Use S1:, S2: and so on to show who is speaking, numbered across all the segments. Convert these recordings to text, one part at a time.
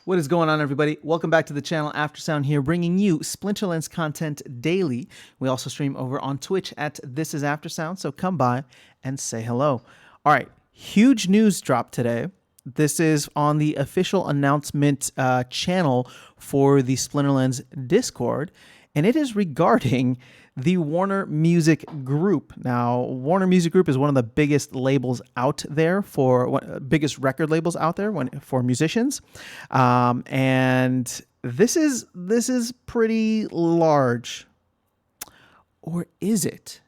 S1: What is going on, everybody? Welcome back to the channel. Aftersound here, bringing you Splinterlands content daily. We also stream over on Twitch at This Is Aftersound, so come by and say hello. All right, huge news drop today. This is on the official announcement channel for the Splinterlands Discord, and it is regarding the Warner Music Group. Now, Warner Music Group is one of the biggest labels out there biggest record labels out there for musicians, and this is pretty large, or is it?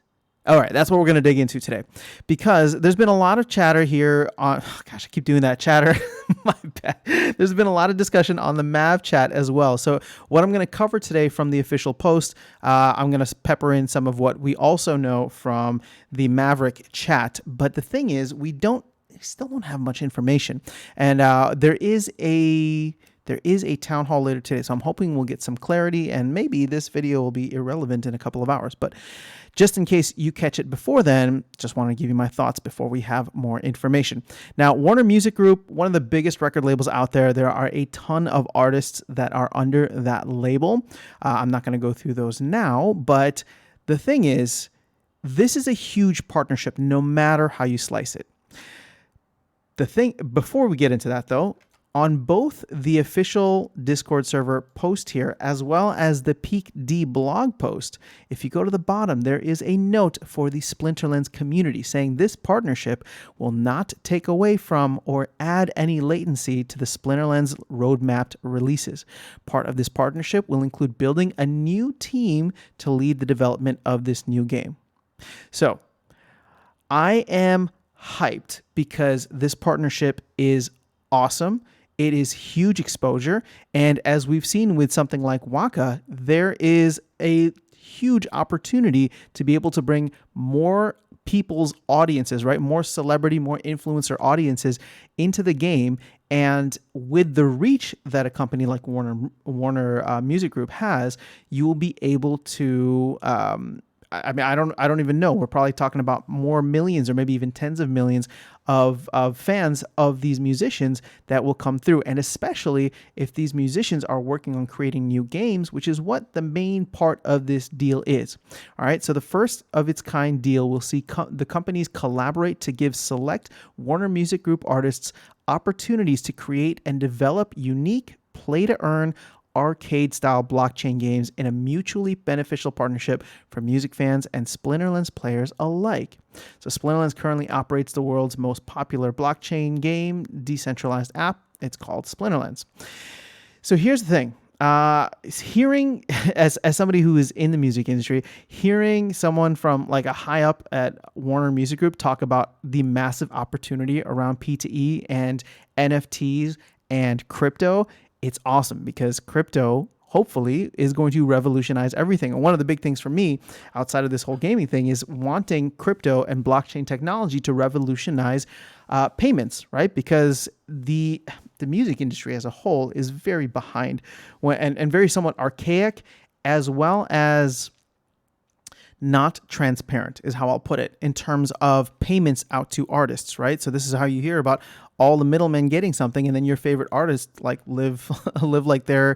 S1: All right, that's what we're going to dig into today, because there's been a lot of chatter here on, oh gosh, I keep doing that chatter. My bad. There's been a lot of discussion on the Mav chat as well. So what I'm going to cover today from the official post, I'm going to pepper in some of what we also know from the Maverick chat. But the thing is, we still don't have much information. And there is a town hall later today, so I'm hoping we'll get some clarity, and maybe this video will be irrelevant in a couple of hours. But just in case you catch it before then, just want to give you my thoughts before we have more information. Now, Warner Music Group, one of the biggest record labels out there. There are a ton of artists that are under that label. I'm not going to go through those now, but the thing is, this is a huge partnership, no matter how you slice it. Before we get into that though, on both the official Discord server post here, as well as the Peak D blog post, if you go to the bottom, there is a note for the Splinterlands community saying this partnership will not take away from or add any latency to the Splinterlands roadmapped releases. Part of this partnership will include building a new team to lead the development of this new game. So I am hyped because this partnership is awesome. It is huge exposure. And as we've seen with something like Waka, there is a huge opportunity to be able to bring more people's audiences, right? More celebrity, more influencer audiences into the game. And with the reach that a company like Warner Music Group has, you will be able to, I don't even know. We're probably talking about more millions or maybe even tens of millions of fans of these musicians that will come through. And especially if these musicians are working on creating new games, which is what the main part of this deal is. All right. So the first of its kind deal will see the companies collaborate to give select Warner Music Group artists opportunities to create and develop unique play-to-earn arcade-style blockchain games in a mutually beneficial partnership for music fans and Splinterlands players alike. So Splinterlands currently operates the world's most popular blockchain game decentralized app. It's called Splinterlands. So here's the thing. Hearing, as somebody who is in the music industry, hearing someone from like a high up at Warner Music Group talk about the massive opportunity around P2E and NFTs and crypto, it's awesome, because crypto hopefully is going to revolutionize everything. And one of the big things for me outside of this whole gaming thing is wanting crypto and blockchain technology to revolutionize payments, right? Because the music industry as a whole is very behind and very somewhat archaic, as well as not transparent is how I'll put it, in terms of payments out to artists, right? So this is how you hear about all the middlemen getting something, and then your favorite artists like live like they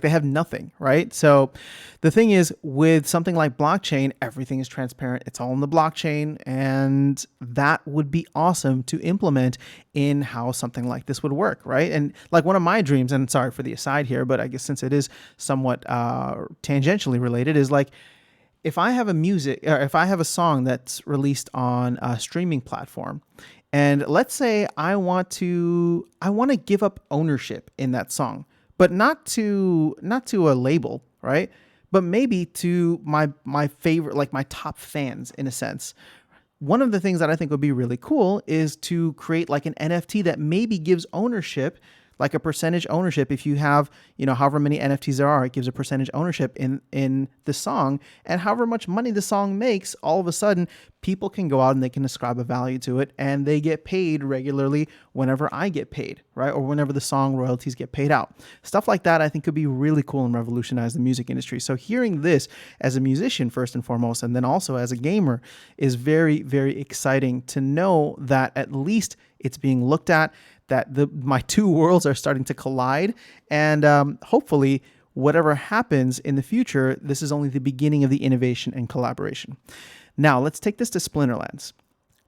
S1: have nothing, right? So the thing is, with something like blockchain, everything is transparent. It's all in the blockchain, and that would be awesome to implement in how something like this would work, right? And like one of my dreams, and sorry for the aside here, but I guess since it is somewhat tangentially related, is like, if I have a song that's released on a streaming platform, and let's say I want to give up ownership in that song, but not to a label, right? But maybe to my favorite, like my top fans in a sense. One of the things that I think would be really cool is to create like an NFT that maybe gives ownership, like a percentage ownership. If you have, however many NFTs there are, it gives a percentage ownership in the song, and however much money the song makes, all of a sudden people can go out and they can ascribe a value to it, and they get paid regularly whenever I get paid, right? Or whenever the song royalties get paid out. Stuff like that I think could be really cool and revolutionize the music industry. So hearing this as a musician first and foremost, and then also as a gamer, is very, very exciting to know that at least It's being looked at, that my two worlds are starting to collide. And hopefully, whatever happens in the future, this is only the beginning of the innovation and collaboration. Now, let's take this to Splinterlands,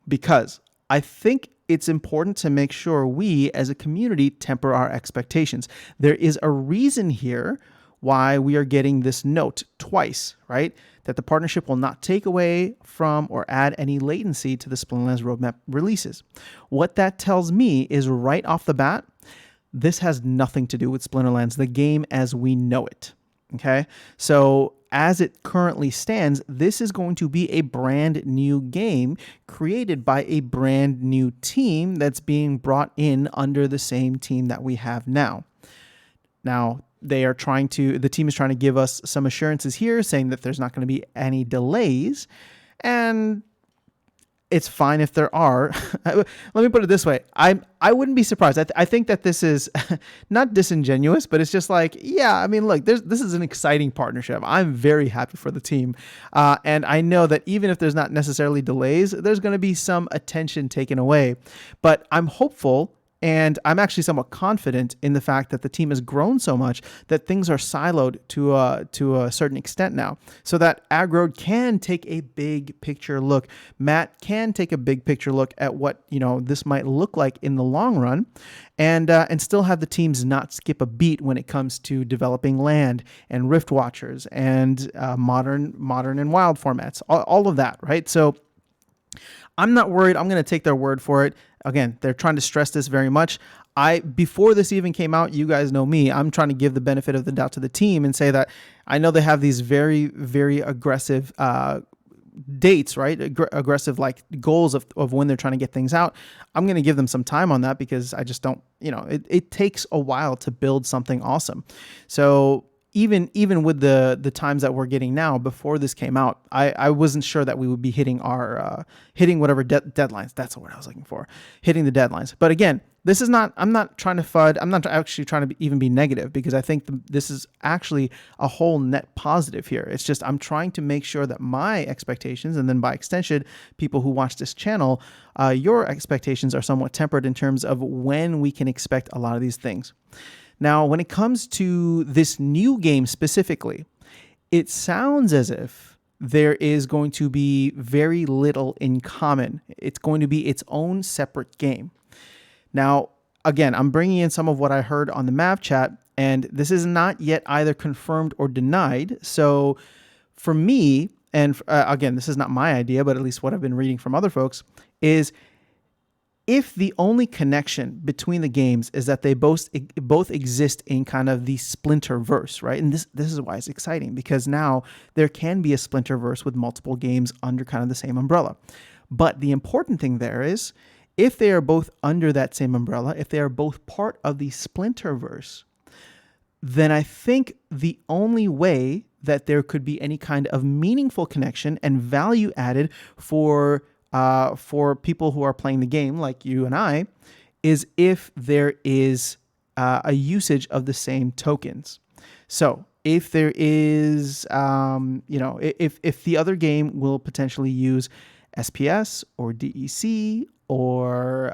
S1: because I think it's important to make sure we as a community temper our expectations. There is a reason here why we are getting this note twice, right? That the partnership will not take away from or add any latency to the Splinterlands roadmap releases. What that tells me is right off the bat, this has nothing to do with Splinterlands, the game as we know it. Okay, so as it currently stands, this is going to be a brand new game created by a brand new team that's being brought in under the same team that we have now. Now, the team is trying to give us some assurances here, saying that there's not going to be any delays, and it's fine if there are. Let me put it this way. I wouldn't be surprised. I think that this is not disingenuous, but it's just like, yeah, I mean, look, this is an exciting partnership. I'm very happy for the team. And I know that even if there's not necessarily delays, there's going to be some attention taken away. But I'm hopeful, and I'm actually somewhat confident in the fact that the team has grown so much that things are siloed to a certain extent now, so that Agrode can take a big picture look. Matt can take a big picture look at what this might look like in the long run, and still have the teams not skip a beat when it comes to developing land and Rift Watchers and modern and wild formats, all of that, right? So I'm not worried. I'm going to take their word for it. Again, they're trying to stress this very much. Before this even came out, you guys know me, I'm trying to give the benefit of the doubt to the team and say that I know they have these very, very aggressive dates, right? Aggressive like goals of when they're trying to get things out. I'm going to give them some time on that, because I just don't, it takes a while to build something awesome. So even with the times that we're getting now, before this came out, I wasn't sure that we would be hitting our hitting whatever deadlines. That's the word I was looking for. Hitting the deadlines. But again, this is not. I'm not trying to FUD. I'm not actually trying to even be negative, because I think this is actually a whole net positive here. It's just I'm trying to make sure that my expectations, and then by extension, people who watch this channel, your expectations are somewhat tempered in terms of when we can expect a lot of these things. Now, when it comes to this new game specifically, it sounds as if there is going to be very little in common. It's going to be its own separate game. Now, again, I'm bringing in some of what I heard on the Mav chat, and this is not yet either confirmed or denied. So for me, and again, this is not my idea, but at least what I've been reading from other folks, is if the only connection between the games is that they both exist in kind of the Splinterverse, right? And this is why it's exciting, because now there can be a Splinterverse with multiple games under kind of the same umbrella. But the important thing there is, if they are both under that same umbrella, if they are both part of the Splinterverse, then I think the only way that there could be any kind of meaningful connection and value added for people who are playing the game, like you and I, is if there is a usage of the same tokens. So if there is, if the other game will potentially use SPS or DEC or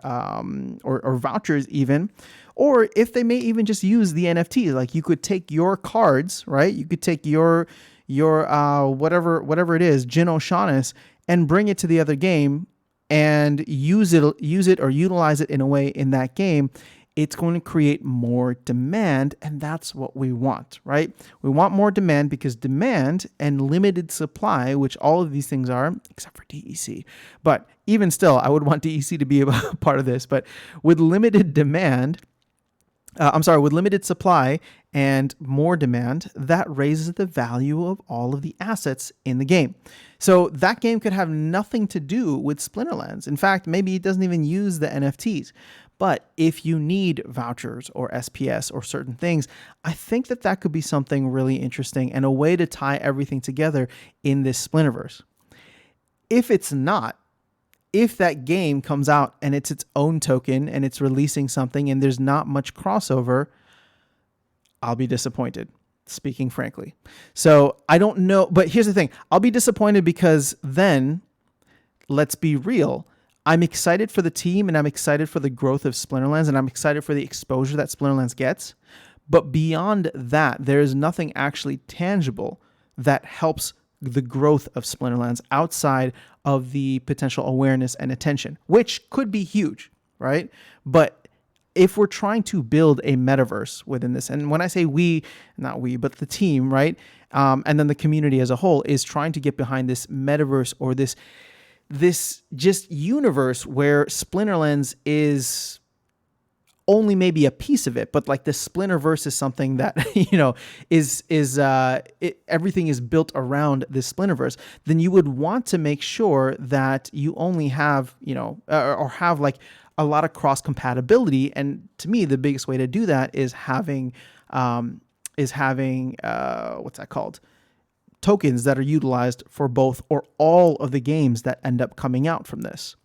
S1: vouchers even, or if they may even just use the NFTs, like you could take your cards, right? You could take your whatever it is, Jin O'Shaughnessy, and bring it to the other game and use it or utilize it in a way in that game. It's going to create more demand, and that's what we want, right? We want more demand, because demand and limited supply, which all of these things are, except for DEC. But even still, I would want DEC to be a part of this. But with limited with limited supply and more demand, that raises the value of all of the assets in the game. So that game could have nothing to do with Splinterlands. In fact, maybe it doesn't even use the NFTs. But if you need vouchers or SPS or certain things, I think that could be something really interesting and a way to tie everything together in this Splinterverse. If it's not, if that game comes out and it's its own token and it's releasing something and there's not much crossover, I'll be disappointed, speaking frankly. So I don't know, but here's the thing. I'll be disappointed because then, let's be real, I'm excited for the team, and I'm excited for the growth of Splinterlands, and I'm excited for the exposure that Splinterlands gets. But beyond that, there is nothing actually tangible that helps the growth of Splinterlands outside of the potential awareness and attention, which could be huge, right? But if we're trying to build a metaverse within this, and when I say we, not we, but the team, right? And then the community as a whole is trying to get behind this metaverse, or this just universe where Splinterlands is only maybe a piece of it, but like the Splinterverse is something that, everything is built around this Splinterverse, then you would want to make sure that you only have, or have like a lot of cross compatibility. And to me, the biggest way to do that is having what's that called? Tokens that are utilized for both or all of the games that end up coming out from this.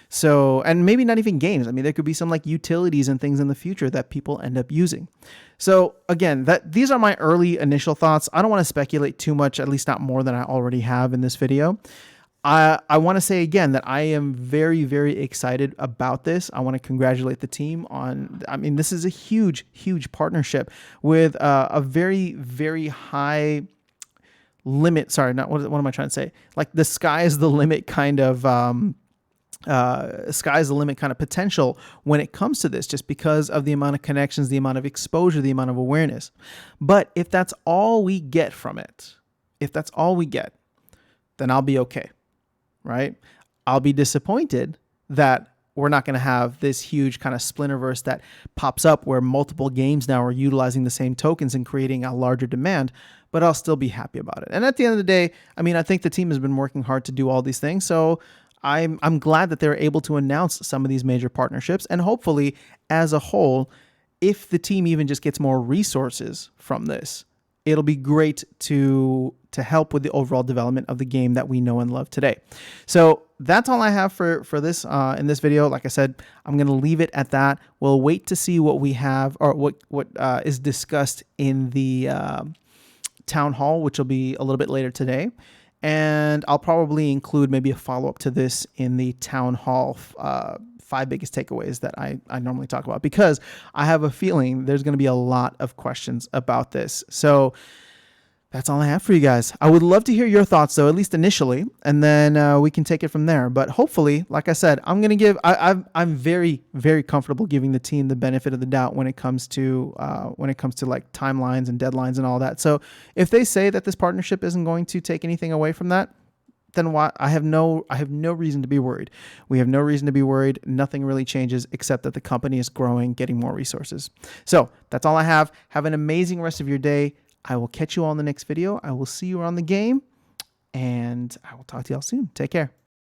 S1: So, and maybe not even games. I mean, there could be some like utilities and things in the future that people end up using. So again, these are my early initial thoughts. I don't want to speculate too much, at least not more than I already have in this video. I want to say again that I am very, very excited about this. I want to congratulate the team on, this is a huge, huge partnership with a very, very high limit. Sorry, what am I trying to say? Like the sky is the limit kind of, sky's the limit kind of potential when it comes to this, just because of the amount of connections, the amount of exposure, the amount of awareness. But if that's all we get from it, then I'll be okay, right? I'll be disappointed that we're not going to have this huge kind of Splinterverse that pops up where multiple games now are utilizing the same tokens and creating a larger demand, but I'll still be happy about it. And at the end of the day, I think the team has been working hard to do all these things. So I'm glad that they're able to announce some of these major partnerships, and hopefully as a whole, if the team even just gets more resources from this, it'll be great to help with the overall development of the game that we know and love today. So that's all I have for this in this video. Like I said, I'm going to leave it at that. We'll wait to see what we have, or what is discussed in the town hall, which will be a little bit later today. And I'll probably include maybe a follow-up to this in the town hall 5 biggest takeaways that I normally talk about, because I have a feeling there's going to be a lot of questions about this. So that's all I have for you guys. I would love to hear your thoughts, though, at least initially, and then we can take it from there. But hopefully, like I said, I'm very, very comfortable giving the team the benefit of the doubt when it comes to like timelines and deadlines and all that. So if they say that this partnership isn't going to take anything away from that, then why? I have no reason to be worried. We have no reason to be worried. Nothing really changes except that the company is growing, getting more resources. So that's all I have. Have an amazing rest of your day. I will catch you all in the next video. I will see you around the game, and I will talk to y'all soon. Take care.